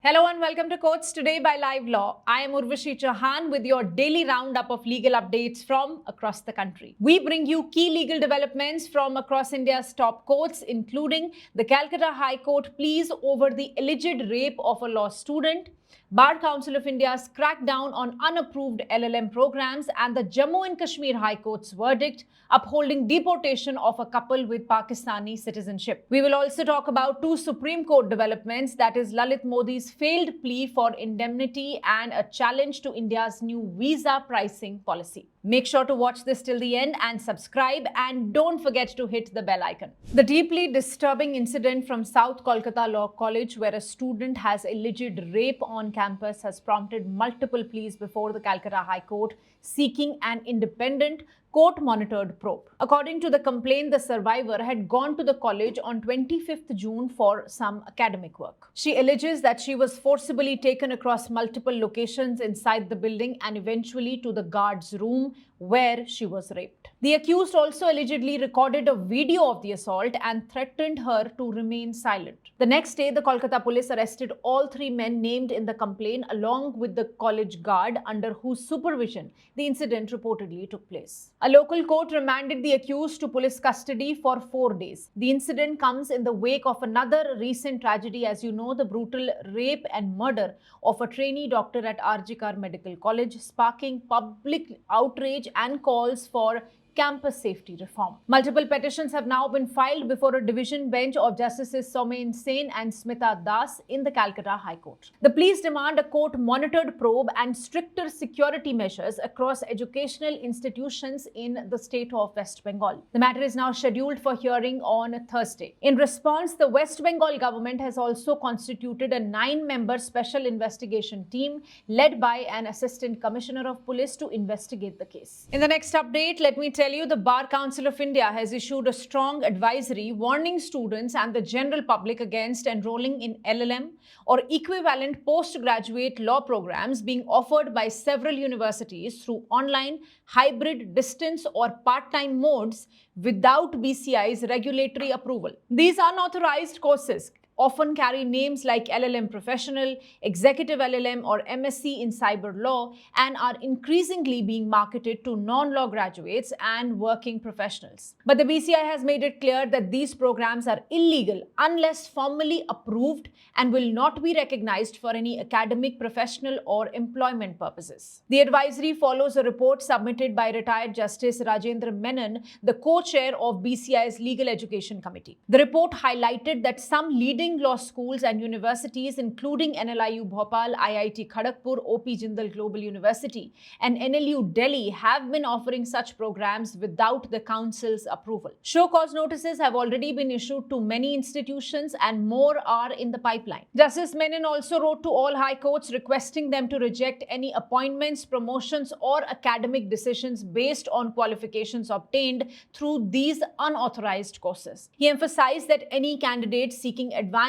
Hello and welcome to Courts Today by Live Law. I am Urvashi Chauhan with your daily roundup of legal updates from across the country. We bring you key legal developments from across India's top courts, including the Calcutta High Court pleas over the alleged rape of a law student, Bar Council of India's crackdown on unapproved LLM programs, and the Jammu and Kashmir High Court's verdict upholding deportation of a couple with Pakistani citizenship. We will also talk about two Supreme Court developments, that is Lalit Modi's failed plea for indemnity and a challenge to India's new visa pricing policy. Make sure to watch this till the end and subscribe, and don't forget to hit the bell icon. The deeply disturbing incident from South Kolkata Law College, where a student has alleged rape on campus, has prompted multiple pleas before the Calcutta High Court seeking an independent court-monitored probe. According to the complaint, the survivor had gone to the college on 25th June for some academic work. She alleges that she was forcibly taken across multiple locations inside the building and eventually to the guard's room, where she was raped. The accused also allegedly recorded a video of the assault and threatened her to remain silent. The next day, the Kolkata police arrested all three men named in the complaint along with the college guard under whose supervision the incident reportedly took place. A local court remanded the accused to police custody for 4 days. The incident comes in the wake of another recent tragedy, as you know, the brutal rape and murder of a trainee doctor at RG Kar Medical College, sparking public outrage and calls for campus safety reform. Multiple petitions have now been filed before a division bench of Justices Somen Sen and Smita Das in the Calcutta High Court. The pleas demand a court-monitored probe and stricter security measures across educational institutions in the state of West Bengal. The matter is now scheduled for hearing on Thursday. In response, the West Bengal government has also constituted a 9-member special investigation team led by an assistant commissioner of police to investigate the case. In the next update, let me tell you, the Bar Council of India has issued a strong advisory warning students and the general public against enrolling in LLM or equivalent postgraduate law programs being offered by several universities through online, hybrid, distance, or part-time modes without BCI's regulatory approval. These unauthorized courses often carry names like LLM Professional, Executive LLM, or MSc in Cyber Law, and are increasingly being marketed to non-law graduates and working professionals. But the BCI has made it clear that these programs are illegal unless formally approved and will not be recognized for any academic, professional, or employment purposes. The advisory follows a report submitted by retired Justice Rajendra Menon, the co-chair of BCI's Legal Education Committee. The report highlighted that some leading law schools and universities, including NLIU Bhopal, IIT Kharagpur, OP Jindal Global University, and NLU Delhi, have been offering such programs without the council's approval. Show cause notices have already been issued to many institutions and more are in the pipeline. Justice Menon also wrote to all high courts requesting them to reject any appointments, promotions, or academic decisions based on qualifications obtained through these unauthorized courses. He emphasized that any candidate seeking advancement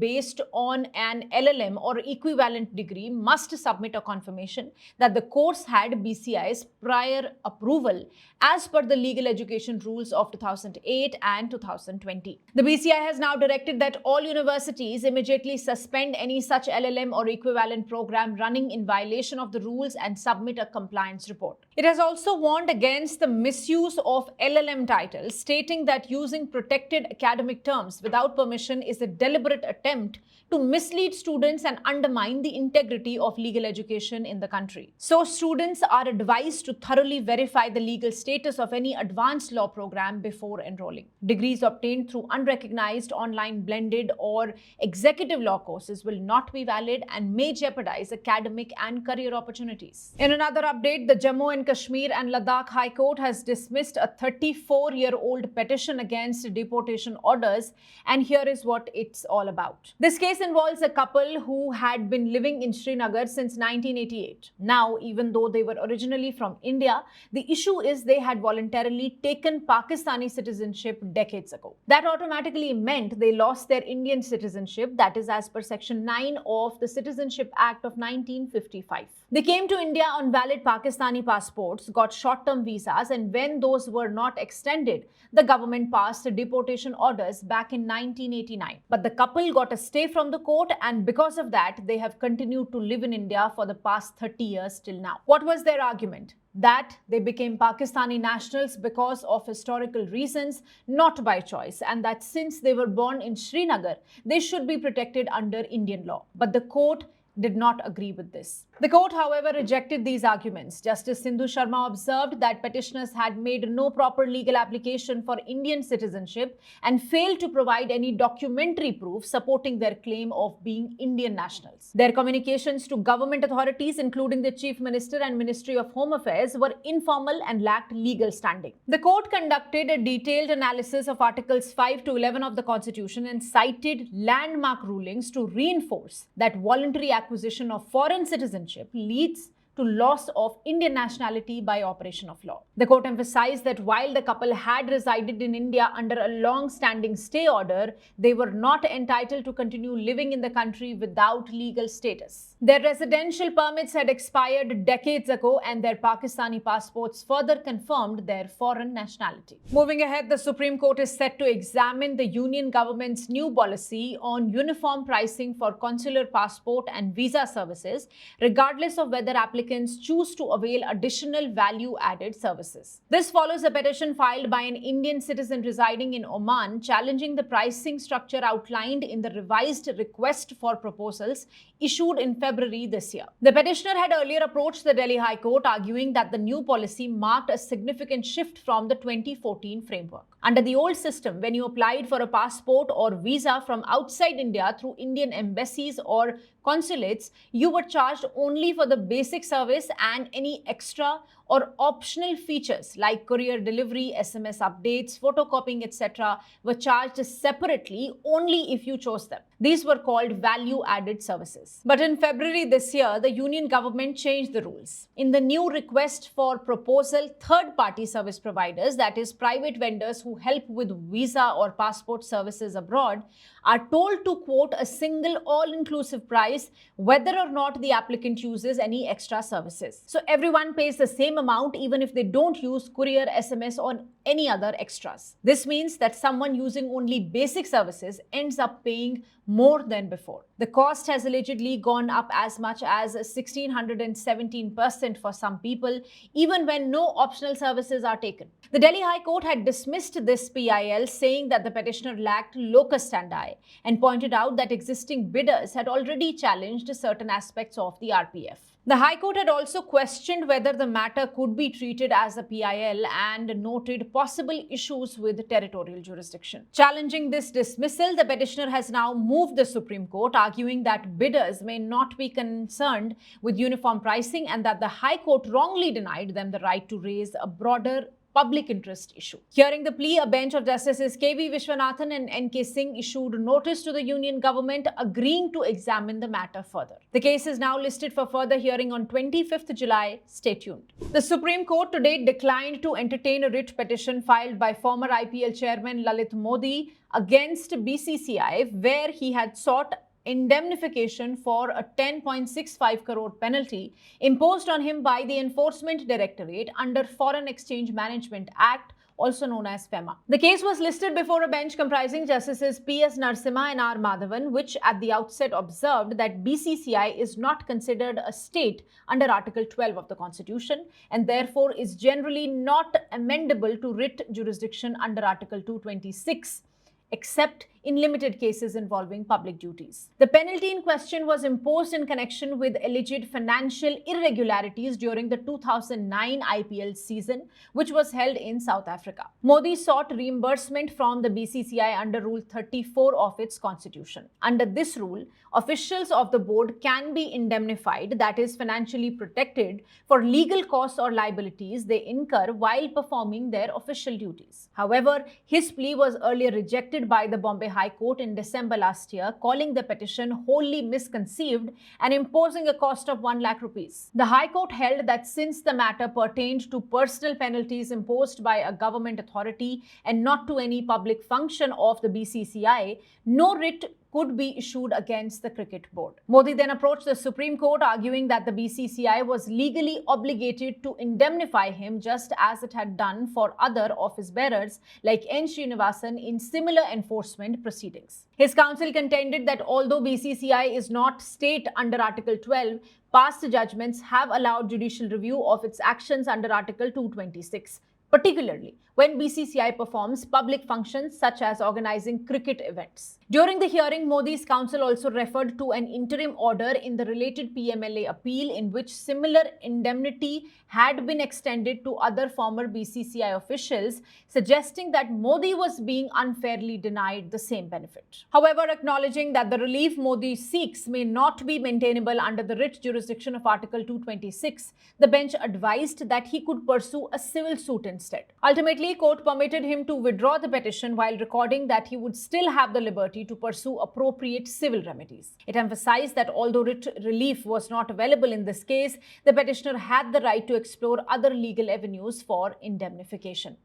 based on an LLM or equivalent degree must submit a confirmation that the course had BCI's prior approval as per the legal education rules of 2008 and 2020. The BCI has now directed that all universities immediately suspend any such LLM or equivalent program running in violation of the rules and submit a compliance report. It has also warned against the misuse of LLM titles, stating that using protected academic terms without permission is a deliberate attempt to mislead students and undermine the integrity of legal education in the country. So, students are advised to thoroughly verify the legal status of any advanced law program before enrolling. Degrees obtained through unrecognized online blended or executive law courses will not be valid and may jeopardize academic and career opportunities. In another update, the Jammu and Kashmir and Ladakh High Court has dismissed a 34-year-old petition against deportation orders, and here is what it's all about. This case involves a couple who had been living in Srinagar since 1988. Now, even though they were originally from India, the issue is they had voluntarily taken Pakistani citizenship decades ago. That automatically meant they lost their Indian citizenship, that is as per Section 9 of the Citizenship Act of 1955. They came to India on valid Pakistani passports passports got short-term visas, and when those were not extended, the government passed deportation orders back in 1989. But the couple got a stay from the court, and because of that, they have continued to live in India for the past 30 years till now. What was their argument? That they became Pakistani nationals because of historical reasons, not by choice, and that since they were born in Srinagar, they should be protected under Indian law. But the court did not agree with this. The court, however, rejected these arguments. Justice Sindhu Sharma observed that petitioners had made no proper legal application for Indian citizenship and failed to provide any documentary proof supporting their claim of being Indian nationals. Their communications to government authorities, including the Chief Minister and Ministry of Home Affairs, were informal and lacked legal standing. The court conducted a detailed analysis of Articles 5 to 11 of the Constitution and cited landmark rulings to reinforce that voluntary acquisition of foreign citizenship leads to loss of Indian nationality by operation of law. The court emphasized that while the couple had resided in India under a long-standing stay order, they were not entitled to continue living in the country without legal status. Their residential permits had expired decades ago, and their Pakistani passports further confirmed their foreign nationality. Moving ahead, the Supreme Court is set to examine the Union government's new policy on uniform pricing for consular passport and visa services, regardless of whether applicants choose to avail additional value-added services. This follows a petition filed by an Indian citizen residing in Oman challenging the pricing structure outlined in the revised request for proposals issued in February this year. The petitioner had earlier approached the Delhi High Court, arguing that the new policy marked a significant shift from the 2014 framework. Under the old system, when you applied for a passport or visa from outside India through Indian embassies or consulates, you were charged only for the basic service, and any extra or optional features like courier delivery, SMS updates, photocopying, etc. were charged separately only if you chose them. These were called value-added services. But in February this year, the Union government changed the rules. In the new request for proposal, third-party service providers, that is private vendors who help with visa or passport services abroad, are told to quote a single all-inclusive price whether or not the applicant uses any extra services. So everyone pays the same amount even if they don't use courier, SMS or any other extras. This means that someone using only basic services ends up paying more than before. The cost has allegedly gone up as much as 1,617% for some people, even when no optional services are taken. The Delhi High Court had dismissed this PIL, saying that the petitioner lacked locus standi, and pointed out that existing bidders had already challenged certain aspects of the RPF. The High Court had also questioned whether the matter could be treated as a PIL and noted possible issues with territorial jurisdiction. Challenging this dismissal, the petitioner has now moved the Supreme Court, arguing that bidders may not be concerned with uniform pricing and that the High Court wrongly denied them the right to raise a broader public interest issue. Hearing the plea, a bench of Justices K.V. Vishwanathan and N.K. Singh issued notice to the Union government agreeing to examine the matter further. The case is now listed for further hearing on 25th July. Stay tuned. The Supreme Court today declined to entertain a writ petition filed by former IPL chairman Lalit Modi against BCCI, where he had sought indemnification for a 10.65 crore penalty imposed on him by the Enforcement Directorate under Foreign Exchange Management Act, also known as FEMA. The case was listed before a bench comprising Justices P.S. Narasimha and R. Madhavan, which at the outset observed that BCCI is not considered a state under Article 12 of the Constitution and therefore is generally not amendable to writ jurisdiction under Article 226, except in limited cases involving public duties. The penalty in question was imposed in connection with alleged financial irregularities during the 2009 IPL season, which was held in South Africa. Modi sought reimbursement from the BCCI under Rule 34 of its constitution. Under this rule, officials of the board can be indemnified, that is, financially protected, for legal costs or liabilities they incur while performing their official duties. However, his plea was earlier rejected by the Bombay High Court in December last year, calling the petition wholly misconceived and imposing a cost of 1 lakh rupees. The High Court held that since the matter pertained to personal penalties imposed by a government authority and not to any public function of the BCCI, no writ could be issued against the cricket board. Modi then approached the Supreme Court, arguing that the BCCI was legally obligated to indemnify him just as it had done for other office bearers like N. Srinivasan in similar enforcement proceedings. His counsel contended that although BCCI is not state under Article 12, past judgments have allowed judicial review of its actions under Article 226. Particularly when BCCI performs public functions such as organizing cricket events. During the hearing, Modi's counsel also referred to an interim order in the related PMLA appeal in which similar indemnity had been extended to other former BCCI officials, suggesting that Modi was being unfairly denied the same benefit. However, acknowledging that the relief Modi seeks may not be maintainable under the writ jurisdiction of Article 226, the bench advised that he could pursue a civil suit instead. Ultimately, court permitted him to withdraw the petition while recording that he would still have the liberty to pursue appropriate civil remedies. It emphasized that although writ relief was not available in this case, the petitioner had the right to explore other legal avenues for indemnification.